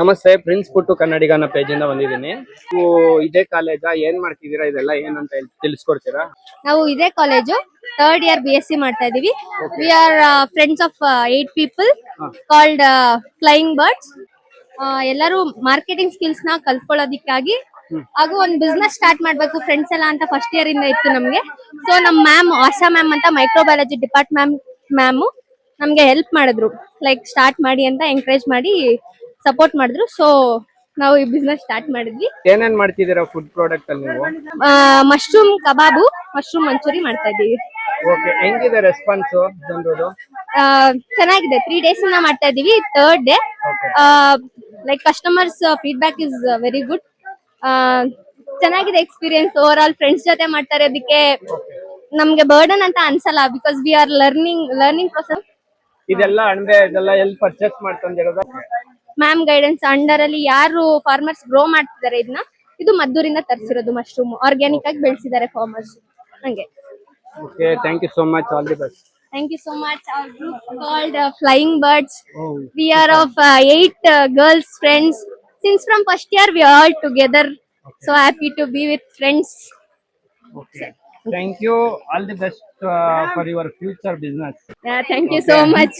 ನಮಸ್ತೆ, ಪ್ರಿನ್ಸ್ ಪುಟ್ಟು ಕನ್ನಡಿಗನ ಪೇಜ್ ಇಂದ ಬಂದಿದ್ದೀನಿ. ನೀವು ಇದೇ ಕಾಲೇಜ್ ಏನ್ ಮಾಡ್ತಿದ್ದೀರಾ, ಇದೆಲ್ಲ ಏನಂತ ತಿಳಿಸ್ಕೊಡ್ತೀರಾ? ನಾವು ಇದೇ ಕಾಲೇಜು ಥರ್ಡ್ ಇಯರ್ BSc ಮಾಡ್ತಾ ಇದೀವಿ. We are friends of 8 people called flying birds. ಎಲ್ಲರೂ ಮಾರ್ಕೆಟಿಂಗ್ ಸ್ಕಿಲ್ಸ್ ನ ಕಲ್ತ್ಕೊಳ್ಳೋದಿಕ್ಕಾಗಿ ಹಾಗೂ ಒಂದು ಬಿಸ್ನೆಸ್ ಸ್ಟಾರ್ಟ್ ಮಾಡ್ಬೇಕು ಫ್ರೆಂಡ್ಸ್ ಎಲ್ಲ ಅಂತ ಫಸ್ಟ್ ಇಯರ್ ಇಂದ ಇತ್ತು ನಮ್ಗೆ. ಸೊ ನಮ್ ಮ್ಯಾಮ್ ಆಶಾ ಮ್ಯಾಮ್ ಅಂತ ಮೈಕ್ರೋಬಯಾಲಜಿ ಡಿಪಾರ್ಟ್ಮೆಂಟ್ ಮ್ಯಾಮ್ ನಮ್ಗೆ ಹೆಲ್ಪ್ ಮಾಡಿದ್ರು, ಲೈಕ್ ಸ್ಟಾರ್ಟ್ ಮಾಡಿ ಅಂತ ಎಂಕರೇಜ್ ಮಾಡಿ ಸಪೋರ್ಟ್ ಮಾಡಿದ್ರು. ಸೊ ನಾವು ಈ ಬಿಸ್ನೆಸ್ ಸ್ಟಾರ್ಟ್ ಮಾಡಿದ್ವಿ. ಏನೇನ್ ಮಾಡ್ತಿದ್ದೀರಾ ಫುಡ್ ಪ್ರಾಡಕ್ಟ್ ಅಲ್ಲಿ ನೀವು? ಮಶ್ರೂಮ್ ಕಬಾಬು, ಮಶ್ರೂಮ್ ಮಂಚೂರಿ ಮಾಡ್ತಾ ಇದ್ದೀವಿ. ಓಕೆ, ಹೆಂಗಿದೆ ರೆಸ್ಪಾನ್ಸ್ ಜನರದು? ಚೆನ್ನಾಗಿದೆ. 3 days ಇಂದ ಮಾಡ್ತಾ ಇದೀವಿ. Third day like customers feedback is very good. ಚೆನ್ನಾಗಿದೆ ಎಕ್ಸ್ಪೀರಿಯನ್ಸ್. ಓವರ್ ಆಲ್ ಫ್ರೆಂಡ್ಸ್ ಜೊತೆ ಮಾಡ್ತಾ ಇರೋದಕ್ಕೆ ನಮ್ಗೆ ಬರ್ಡನ್ ಅಂತ ಅನ್ಸಲ್ಲ, because we are learning process. ಇದೆಲ್ಲ ಅಣಬೆ ಇದೆಲ್ಲ ಎಲ್ಲಿ ಪರ್ಚೇಸ್ ಮಾಡ್ಕೊಂಡಿರೋದು? ಮ್ಯಾಮ್ ಗೈಡೆನ್ಸ್ ಅಂಡರ್ ಅಲ್ಲಿ ಯಾರು ಫಾರ್ಮರ್ಸ್ ಗ್ರೋ ಮಾಡ್ತಿದ್ದಾರೆ ಇದನ್ನ, ಇದು ಮದ್ದೂರಿಂದ ತರಿಸಿರೋದು ಮಶ್ರೂಮ್, ಆರ್ಗ್ಯಾನಿಕ್ ಆಗಿ ಬೆಳೆಸಿದ್ದಾರೆ ಫಾರ್ಮರ್ಸ್. ಹಂಗೆ. Okay, thank you so much, all the best. Thank you so much. Our group called Flying Birds. We are of 8 girls friends. Since from first year we are all together. So happy to be with friends. Okay. Thank you. All the best for your future business. Yeah, thank you so much.